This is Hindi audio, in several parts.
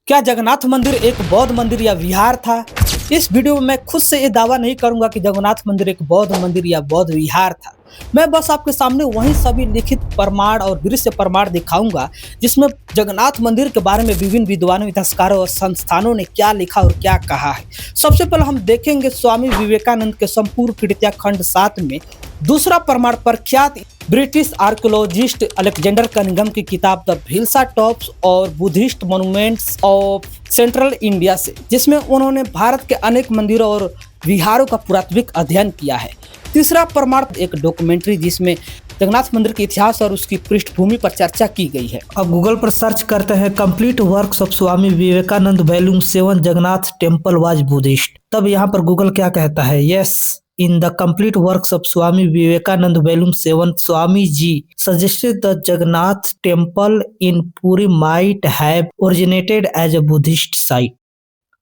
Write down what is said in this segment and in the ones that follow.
क्या जगन्नाथ मंदिर एक बौद्ध मंदिर या विहार था? इस वीडियो में मैं खुद से ये दावा नहीं करूंगा कि जगन्नाथ मंदिर एक बौद्ध मंदिर या बौद्ध विहार था। मैं बस आपके सामने वही सभी लिखित प्रमाण और दृश्य प्रमाण दिखाऊंगा जिसमें जगन्नाथ मंदिर के बारे में विभिन्न विद्वानों, इतिहासकारों और संस्थानों ने क्या लिखा और क्या कहा है। सबसे पहले हम देखेंगे स्वामी विवेकानंद के संपूर्ण कृतियां खंड 7 में। दूसरा प्रमाण प्रख्यात ब्रिटिश आर्कियोलॉजिस्ट अलेक्जेंडर कनिंघम की किताब द भिल्सा टॉप्स और Buddhist monuments of central India से, जिसमें उन्होंने भारत के अनेक मंदिरों और विहारों का पुरातात्विक अध्ययन किया है। तीसरा प्रमाण एक डॉक्यूमेंट्री जिसमें जगन्नाथ मंदिर के इतिहास और उसकी पृष्ठभूमि पर चर्चा की गई है। अब गूगल पर सर्च करते हैं complete works of Swami Vivekananda volume 7 Jagannath temple was Buddhist. तब यहाँ पर गूगल क्या कहता है? Yes, in the complete works of Swami Vivekananda volume 7, Swami Ji suggested the Jagannath temple in Puri might have originated as a Buddhist site।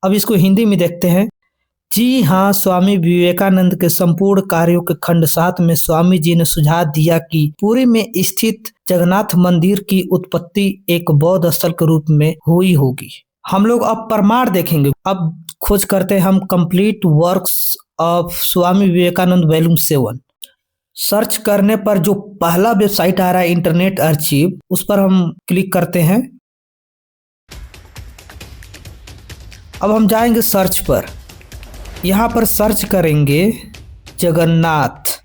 अब इसको हिंदी में देखते हैं। जी हाँ, स्वामी विवेकानंद के संपूर्ण कार्यों के खंड 7 में स्वामी जी ने सुझाव दिया कि पुरी में स्थित जगन्नाथ मंदिर की उत्पत्ति एक बौद्ध स्थल के रूप में हुई होगी। हम लोग अब प्रमाण देखेंगे। अब खोज करते हैं हम complete works of Swami Vivekananda volume 7। Search करने पर जो पहला वेबसाइट आ रहा है इंटरनेट आर्चिव, उस पर हम क्लिक करते हैं। अब हम जाएंगे सर्च पर। यहाँ पर सर्च करेंगे जगन्नाथ।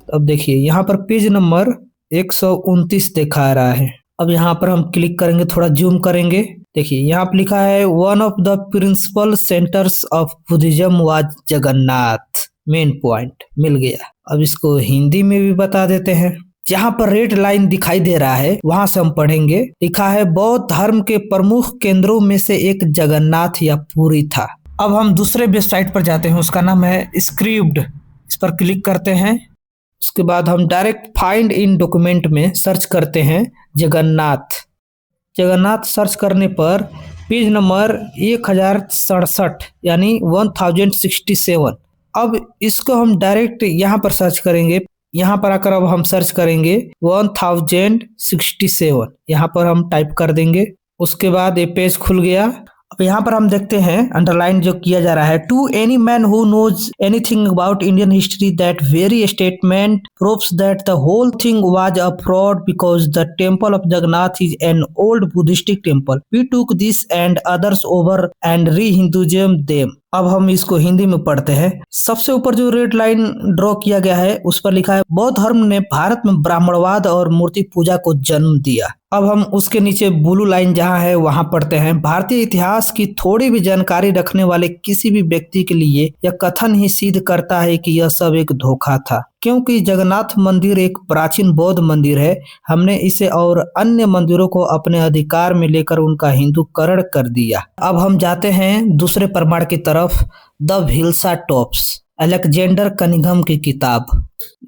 अब देखिए यहाँ पर पेज नंबर 129 दिखा रहा है। अब यहाँ पर हम क्लिक करेंगे, थोड़ा जूम करेंगे। देखिए यहाँ पर लिखा है one of the principal centres of Buddhism was Jagannath. Main point मिल गया। अब इसको हिंदी में भी बता देते हैं। जहाँ पर रेड लाइन दिखाई दे रहा है वहां से हम पढ़ेंगे। लिखा है बौद्ध धर्म के प्रमुख केंद्रों में से एक जगन्नाथ या पुरी था। अब हम दूसरे वेबसाइट पर जाते हैं, उसका नाम है स्क्रिप्ड। इस पर क्लिक करते हैं। उसके बाद हम डायरेक्ट फाइंड इन डॉक्यूमेंट में सर्च करते हैं जगन्नाथ। जगन्नाथ सर्च करने पर पेज नंबर 1067 यानी 1067। अब इसको हम डायरेक्ट यहाँ पर सर्च करेंगे। यहाँ पर आकर अब हम सर्च करेंगे 1067। यहाँ पर हम टाइप कर देंगे। उसके बाद ये पेज खुल गया। अब यहाँ पर हम देखते हैं अंडरलाइन जो किया जा रहा है, to any man who knows anything about Indian history that very statement proves that the whole thing was a fraud because the temple of Jagannath is an old Buddhistic temple. We took this and others over and re Hinduism them. अब हम इसको हिंदी में पढ़ते हैं। सबसे ऊपर जो रेड लाइन ड्रॉ किया गया है उस पर लिखा है बौद्ध धर्म ने भारत में ब्राह्मणवाद और मूर्ति पूजा को जन्म दिया। अब हम उसके नीचे ब्लू लाइन जहां है वहां पढ़ते हैं भारतीय इतिहास की थोड़ी भी जानकारी रखने वाले किसी भी व्यक्ति के लिए यह कथन ही सिद्ध करता है कि यह सब एक धोखा था, क्योंकि जगन्नाथ मंदिर एक प्राचीन बौद्ध मंदिर है। हमने इसे और अन्य मंदिरों को अपने अधिकार में लेकर उनका हिंदूकरण कर दिया। अब हम जाते हैं दूसरे प्रमाण की तरफ, the Bhilsa tops, Alexander Cunningham की किताब।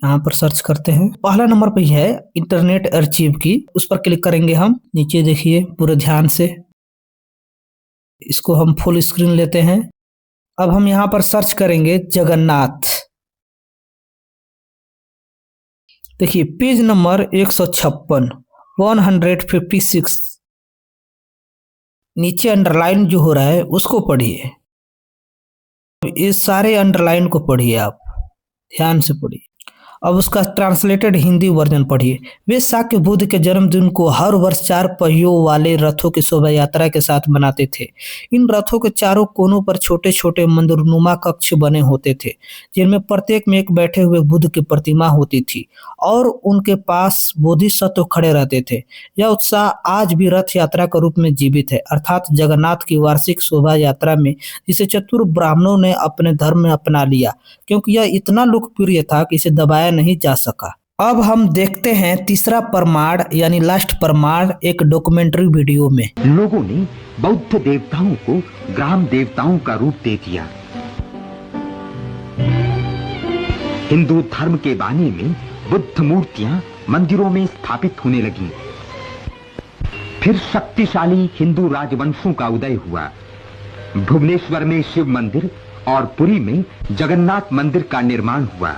यहाँ पर सर्च करते हैं। पहला नंबर पे है इंटरनेट आर्चिव की, उस पर क्लिक करेंगे हम। नीचे देखिए पूरे ध्यान से, इसको हम फुल स्क्रीन लेते हैं। अब हम यहाँ पर सर्च करेंगे जगन्नाथ। देखिए पेज नंबर 156 156। नीचे अंडरलाइन जो हो रहा है उसको पढ़िए। इस सारे अंडरलाइन को पढ़िए, आप ध्यान से पढ़िए। अब उसका ट्रांसलेटेड हिंदी वर्जन पढ़िए। वे शाक्य बुद्ध के जन्मदिन को हर वर्ष 4 पहियों वाले रथों की शोभा यात्रा के साथ मनाते थे। इन रथों के चारों कोनों पर छोटे छोटे मंदिरनुमा कक्ष बने होते थे, जिनमें प्रत्येक में एक बैठे हुए बुद्ध की प्रतिमा होती थी और उनके पास बोधिसत्व खड़े रहते थे। यह उत्साह आज भी रथ यात्रा के रूप में जीवित है, अर्थात जगन्नाथ की वार्षिक शोभा यात्रा में, जिसे चतुर ब्राह्मणों ने अपने धर्म में अपना लिया, क्योंकि यह इतना लोकप्रिय था कि इसे दबाया नहीं जा सका। अब हम देखते हैं तीसरा प्रमाण यानी लास्ट प्रमाण एक डॉक्यूमेंट्री वीडियो में। लोगों ने बौद्ध देवताओं को ग्राम देवताओं का रूप दे दिया। हिंदू धर्म के बानी में बुद्ध मूर्तियां मंदिरों में स्थापित होने लगीं। फिर शक्तिशाली हिंदू राजवंशों का उदय हुआ। भुवनेश्वर में शिव मंदिर और पुरी में जगन्नाथ मंदिर का निर्माण हुआ।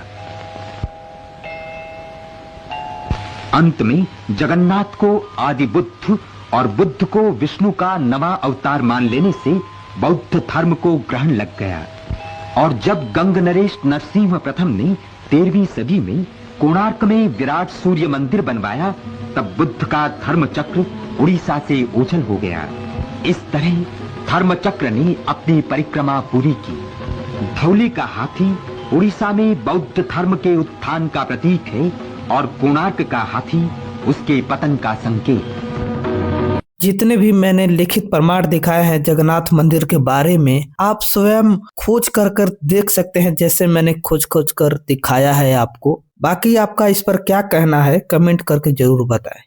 अंत में जगन्नाथ को आदि बुद्ध और बुद्ध को विष्णु का नवा अवतार मान लेने से बौद्ध धर्म को ग्रहण लग गया। और जब गंग नरेश नरसिंह प्रथम ने 13वीं सदी में कोणार्क में विराट सूर्य मंदिर बनवाया, तब बुद्ध का धर्म चक्र उड़ीसा से ओझल हो गया। इस तरह धर्म चक्र ने अपनी परिक्रमा पूरी की। धौली का हाथी उड़ीसा में बौद्ध धर्म के उत्थान का प्रतीक है और कोणार्क का हाथी उसके पतन का संकेत। जितने भी मैंने लिखित प्रमाण दिखाए हैं जगन्नाथ मंदिर के बारे में, आप स्वयं खोज कर देख सकते हैं, जैसे मैंने खोज कर दिखाया है आपको। बाकी आपका इस पर क्या कहना है कमेंट करके जरूर बताएं।